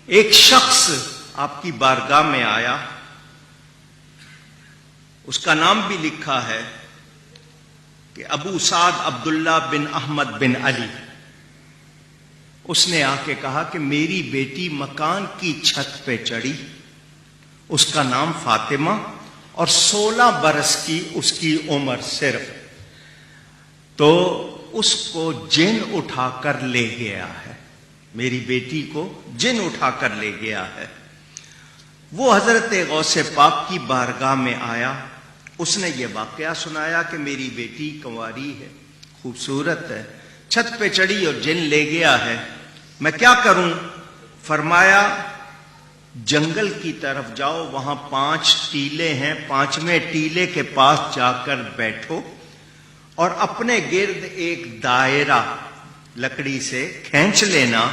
ایک شخص آپ کی بارگاہ میں آیا، اس کا نام بھی لکھا ہے کہ ابو سعد عبداللہ بن احمد بن علی۔ اس نے آ کے کہا کہ میری بیٹی مکان کی چھت پہ چڑھی، اس کا نام فاطمہ، اور 16 برس کی اس کی عمر صرف، تو اس کو جن اٹھا کر لے گیا ہے، میری بیٹی کو جن اٹھا کر لے گیا ہے۔ وہ حضرت غوث پاک کی بارگاہ میں آیا، اس نے یہ واقعہ سنایا کہ میری بیٹی کنواری ہے، خوبصورت ہے، چھت پہ چڑھی اور جن لے گیا ہے، میں کیا کروں؟ فرمایا جنگل کی طرف جاؤ، وہاں 5 ٹیلے ہیں، 5ویں ٹیلے کے پاس جا کر بیٹھو اور اپنے گرد ایک دائرہ لکڑی سے کھینچ لینا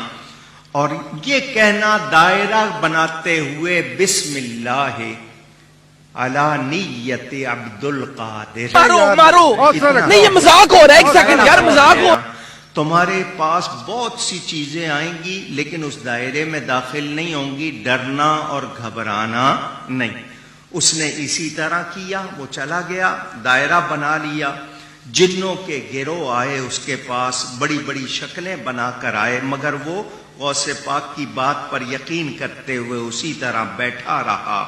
اور یہ کہنا دائرہ بناتے ہوئے بسم اللہ علی نیت عبد القادر۔ مارو نہیں، یہ مذاق ہو رہا ہے، ایک سیکنڈ یار، مذاق ہو۔ تمہارے پاس بہت سی چیزیں آئیں گی لیکن اس دائرے میں داخل نہیں ہوں گی، ڈرنا اور گھبرانا نہیں۔ اس نے اسی طرح کیا، وہ چلا گیا، دائرہ بنا لیا، جنوں کے گروہ آئے اس کے پاس، بڑی بڑی شکلیں بنا کر آئے، مگر وہ غوث پاک کی بات پر یقین کرتے ہوئے اسی طرح بیٹھا رہا۔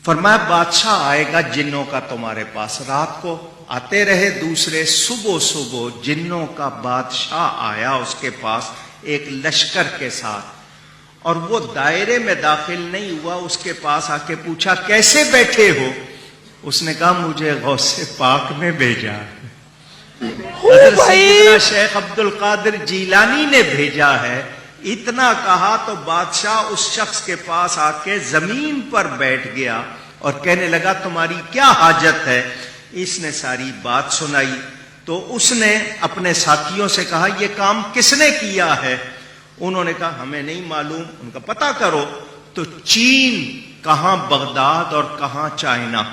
فرمایا بادشاہ آئے گا جنوں کا تمہارے پاس، رات کو آتے رہے دوسرے، صبح جنوں کا بادشاہ آیا اس کے پاس ایک لشکر کے ساتھ، اور وہ دائرے میں داخل نہیں ہوا، اس کے پاس آ کے پوچھا کیسے بیٹھے ہو؟ اس نے کہا مجھے غوث پاک نے بھیجا، حضرت سیدنا شیخ عبد القادر جیلانی نے بھیجا ہے۔ اتنا کہا تو بادشاہ اس شخص کے پاس آ کے زمین پر بیٹھ گیا اور کہنے لگا تمہاری کیا حاجت ہے؟ اس نے ساری بات سنائی تو اس نے اپنے ساتھیوں سے کہا یہ کام کس نے کیا ہے؟ انہوں نے کہا ہمیں نہیں معلوم، ان کا پتہ کرو۔ تو چین، کہاں بغداد اور کہاں چائنا،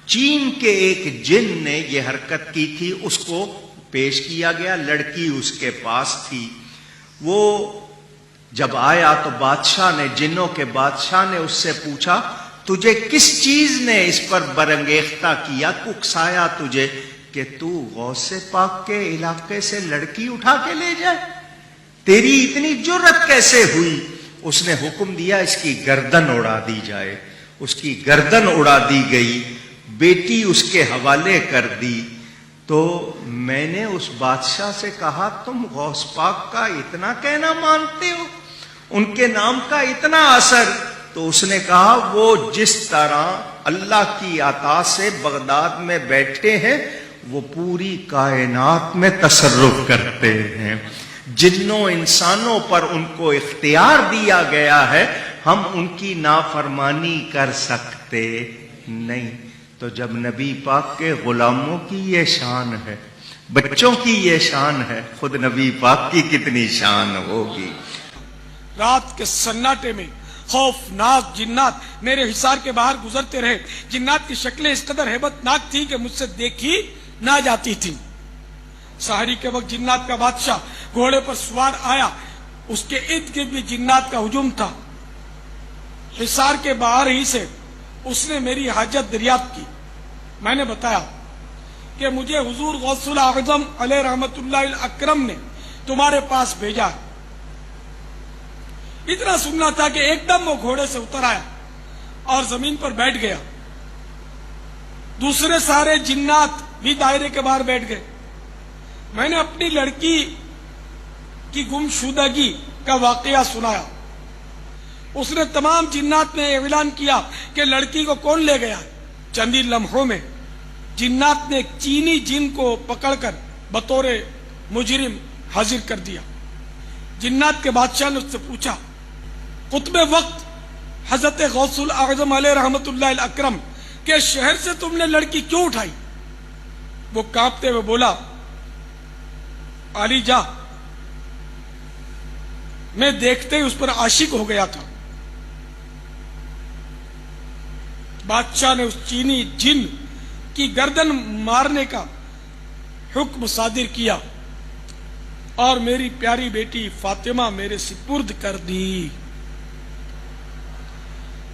چین کے ایک جن نے یہ حرکت کی تھی، اس کو پیش کیا گیا، لڑکی اس کے پاس تھی۔ وہ جب آیا تو بادشاہ نے، جنوں کے بادشاہ نے اس سے پوچھا تجھے کس چیز نے اس پر برانگیختہ کیا، اکسایا تجھے کہ تو غوث پاک کے علاقے سے لڑکی اٹھا کے لے جائے؟ تیری اتنی جرت کیسے ہوئی؟ اس نے حکم دیا اس کی گردن اڑا دی جائے، اس کی گردن اڑا دی گئی، بیٹی اس کے حوالے کر دی۔ تو میں نے اس بادشاہ سے کہا تم غوث پاک کا اتنا کہنا مانتے ہو، ان کے نام کا اتنا اثر؟ تو اس نے کہا وہ جس طرح اللہ کی عطا سے بغداد میں بیٹھے ہیں وہ پوری کائنات میں تصرف کرتے ہیں، جنوں انسانوں پر ان کو اختیار دیا گیا ہے، ہم ان کی نافرمانی کر سکتے نہیں۔ تو جب نبی پاک کے غلاموں کی یہ شان ہے، بچوں کی یہ شان ہے، خود نبی پاک کی کتنی شان ہوگی۔ رات کے سناٹے میں خوفناک جنات میرے حصار کے باہر گزرتے رہے۔ جنات کی شکلیں اس قدر ہیبت ناک تھی کہ مجھ سے دیکھی نہ جاتی تھی۔ سحری کے وقت جنات کا بادشاہ گھوڑے پر سوار آیا، اس کے ارد گرد بھی جنات کا ہجوم تھا۔ حصار کے باہر ہی سے اس نے میری حاجت دریافت کی۔ میں نے بتایا کہ مجھے حضور غوث الاعظم علیہ رحمت اللہ الاکرم نے تمہارے پاس بھیجا ہے۔ اتنا سننا تھا کہ ایک دم وہ گھوڑے سے اتر آیا اور زمین پر بیٹھ گیا۔ دوسرے سارے جنات بھی دائرے کے باہر بیٹھ گئے۔ میں نے اپنی لڑکی کی گمشدگی کا واقعہ سنایا۔ اس نے تمام جنات میں اعلان کیا کہ لڑکی کو کون لے گیا۔ چند ہی لمحوں میں جنات نے ایک چینی جن کو پکڑ کر بطور مجرم حاضر کر دیا۔ جنات کے بادشاہ نے اس سے پوچھا قطب وقت حضرت غوث الاعظم علیہ رحمت اللہ الاکرم کے شہر سے تم نے لڑکی کیوں اٹھائی؟ وہ کانپتے ہوئے بولا علی جا، میں دیکھتے ہی اس پر عاشق ہو گیا تھا۔ بادشاہ نے اس چینی جن کی گردن مارنے کا حکم صادر کیا اور میری پیاری بیٹی فاطمہ میرے سپرد کر دی۔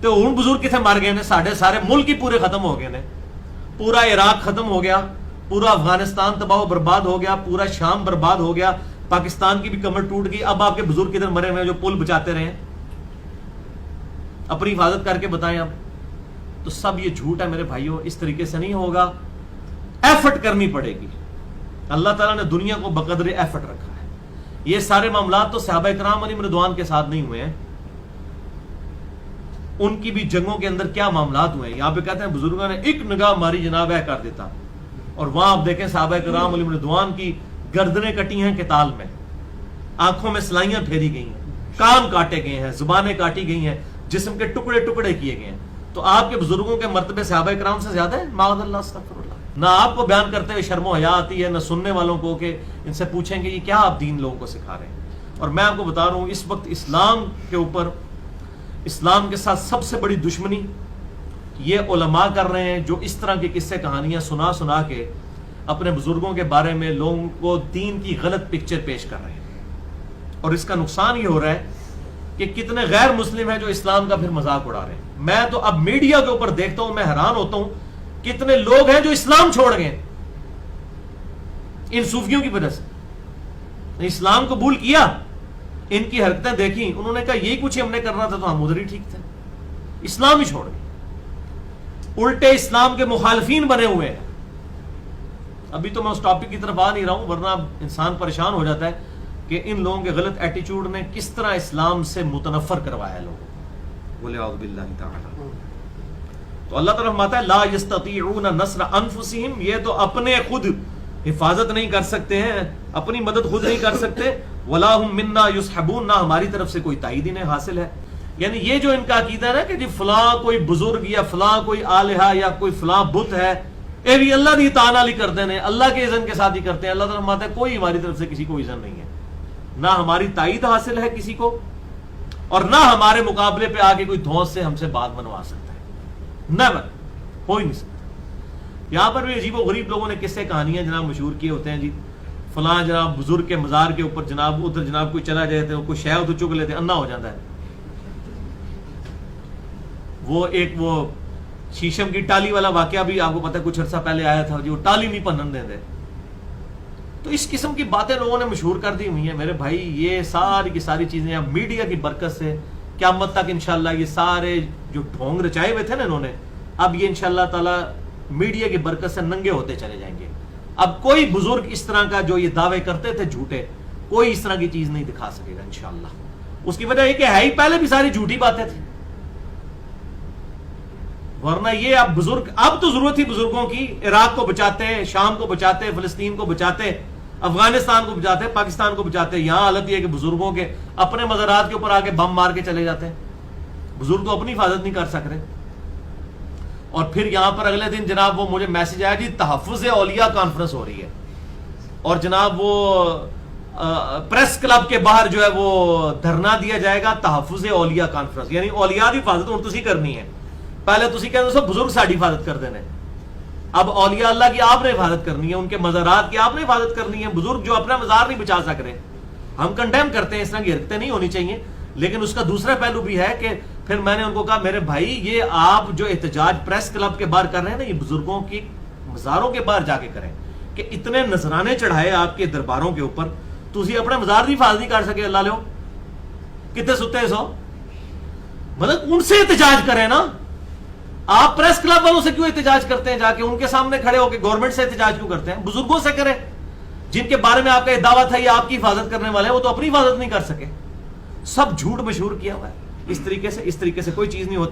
تو ہوں بزرگ کتنے مر گئے نے؟ سارے ملک ہی پورے ختم ہو گئے نے. پورا عراق ختم ہو گیا, پورا افغانستان تباہ و برباد ہو گیا, پورا شام برباد ہو گیا, پاکستان کی بھی کمر ٹوٹ گئی. اب آپ کے بزرگ کدھر مرے ہوئے جو پل بچاتے رہے ہیں؟ اپنی حفاظت کر کے بتائیں آپ. تو سب یہ جھوٹ ہے میرے بھائیوں, اس طریقے سے نہیں ہوگا. ایفرٹ کرنی پڑے گی. اللہ تعالیٰ نے دنیا کو بقدر ایفرٹ رکھا ہے. یہ سارے معاملات تو صحابہ کرام علیہم رضوان کے ساتھ نہیں ہوئے ہیں. ان کی بھی جنگوں کے اندر کیا معاملات ہوئے ہیں. یہاں پہ کہتے ہیں بزرگوں نے ایک نگاہ ماری جناب ہے کر دیتا, اور وہاں آپ دیکھیں صحابہ کرام علیہم رضوان کی گردنیں کٹی ہیں قتال میں, آنکھوں میں سلائیاں پھیری گئی ہیں, کان کاٹے گئے ہیں, زبانیں کاٹی گئی ہیں, جسم کے ٹکڑے ٹکڑے کیے گئے ہیں. تو آپ کے بزرگوں کے مرتبے صحابہ کرام سے زیادہ ہے؟ معاذ اللہ, استغفر اللہ. نہ آپ کو بیان کرتے ہوئے شرم و حیا آتی ہے, نہ سننے والوں کو کہ ان سے پوچھیں کہ یہ کیا آپ دین لوگوں کو سکھا رہے ہیں. اور میں آپ کو بتا رہا ہوں اس وقت اسلام کے اوپر, اسلام کے ساتھ سب سے بڑی دشمنی یہ علماء کر رہے ہیں جو اس طرح کی قصے کہانیاں سنا سنا کے اپنے بزرگوں کے بارے میں لوگوں کو دین کی غلط پکچر پیش کر رہے ہیں. اور اس کا نقصان یہ ہو رہا ہے کہ کتنے غیر مسلم ہیں جو اسلام کا پھر مذاق اڑا رہے ہیں. میں تو اب میڈیا کے اوپر دیکھتا ہوں, میں حیران ہوتا ہوں کتنے لوگ ہیں جو اسلام چھوڑ گئے ان صوفیوں کی وجہ سے. اسلام قبول کیا, ان کی حرکتیں دیکھی, انہوں نے کہا یہی کچھ ہم نے کرنا تھا تو ہم ادھر ہی ٹھیک تھے, اسلام ہی چھوڑ گئے, الٹے اسلام کے مخالفین بنے ہوئے ہیں. ابھی تو میں اس ٹاپک کی طرف آ نہیں رہا ہوں, ورنہ انسان پریشان ہو جاتا ہے کہ ان لوگوں کے غلط ایٹیچیوڈ نے کس طرح اسلام سے متنفر کروایا ہے لوگوں کو. بولے اعوذ باللہ تعالی. تو اللہ تعالیٰ فرماتا ہے لا یستطیعون نصر انفسہم, یہ تو اپنے خود حفاظت نہیں کر سکتے ہیں, اپنی مدد خود نہیں کر سکتے. ولا ہم منا یصحبون, نہ ہماری طرف سے کوئی تائید انہیں حاصل ہے. یعنی یہ جو ان کا عقیدہ ہے نا کہ جی فلاں کوئی بزرگ یا فلاں کوئی آلہہ یا کوئی فلاں بت ہے, اے بھی اللہ دی اطاعت علی کرتے ہیں, اللہ کے اذن کے ساتھ ہی کرتے ہیں. اللہ تعالیٰ فرماتا ہے کوئی ہماری طرف سے کسی کو اذن نہیں ہے, نہ ہماری تائید حاصل ہے کسی کو, اور نہ ہمارے مقابلے پہ آ کے کوئی دھوس سے ہم سے بات بنوا سکتا ہے. نیور, ہو ہی نہیں سکتا. یہاں پر بھی عجیب و غریب لوگوں نے قصے کہانیاں جناب مشہور کیے ہوتے ہیں. جی فلاں جناب بزرگ کے مزار کے اوپر جناب ادھر جناب کوئی چلا جاتے ہیں, کوئی شے ادھر چک لیتے, انا ہو جاتا ہے. وہ ایک وہ شیشم کی ٹالی والا واقعہ بھی آپ کو پتہ ہے کچھ عرصہ پہلے آیا تھا, جو ٹالی نہیں پنن دے. تو اس قسم کی باتیں لوگوں نے مشہور کر دی ہوئی ہیں میرے بھائی. یہ ساری کی ساری چیزیں اب میڈیا کی برکت سے قیامت تک انشاءاللہ یہ سارے جو ڈھونگ رچائے ہوئے تھے نا انہوں نے, اب یہ انشاءاللہ تعالی میڈیا کی برکت سے ننگے ہوتے چلے جائیں گے. اب کوئی بزرگ اس طرح کا جو یہ دعوے کرتے تھے جھوٹے, کوئی اس طرح کی چیز نہیں دکھا سکے گا انشاءاللہ. اس کی وجہ یہ کہ ہے ہی پہلے بھی ساری جھوٹی باتیں تھیں, ورنہ یہ اب بزرگ, اب تو ضرورت تھی بزرگوں کی. عراق کو بچاتے, شام کو بچاتے, فلسطین کو بچاتے, افغانستان کو بچاتے, پاکستان کو بچاتے. یہاں حالت یہ ہے کہ بزرگوں کے اپنے مزارات کے اوپر آ کے بم مار کے چلے جاتے ہیں. بزرگ تو اپنی حفاظت نہیں کر سک رہے. اور پھر یہاں پر اگلے دن جناب وہ مجھے میسج آیا, جی تحفظ اولیاء کانفرنس ہو رہی ہے, اور جناب وہ پریس کلب کے باہر جو ہے وہ دھرنا دیا جائے گا, تحفظ اولیاء کانفرنس. یعنی اولیاء کی حفاظت ہوں تسی کرنی ہے. پہلے تسی کہتے سو بزرگ ساڑی حفاظت کر دینے, اب اولیاء اللہ کی آپ نے حفاظت کرنی ہے, ان کے مزارات کی آپ نے حفاظت کرنی ہے. بزرگ جو اپنا مزار نہیں بچا سک رہے, ہم کنڈیم کرتے ہیں, اس طرح کی حرکتیں نہیں ہونی چاہیے. لیکن اس کا دوسرا پہلو بھی ہے کہ پھر میں نے ان کو کہا میرے بھائی یہ آپ جو احتجاج پریس کلب کے باہر کر رہے ہیں نا, یہ بزرگوں کی مزاروں کے باہر جا کے کریں, کہ اتنے نذرانے چڑھائے آپ کے درباروں کے اوپر, تسی اپنا مزار کی حفاظت نہیں کر سکے. اللہ لو کتنے ستے سو, مطلب ان سے احتجاج کریں نا. آپ پریس کلب والوں سے کیوں احتجاج کرتے ہیں, جا کے ان کے سامنے کھڑے ہو کے گورنمنٹ سے احتجاج کیوں کرتے ہیں؟ بزرگوں سے کریں جن کے بارے میں آپ کا یہ دعویٰ تھا یہ آپ کی حفاظت کرنے والے ہیں, وہ تو اپنی حفاظت نہیں کر سکے. سب جھوٹ مشہور کیا ہوا ہے. اس طریقے سے کوئی چیز نہیں ہوتی.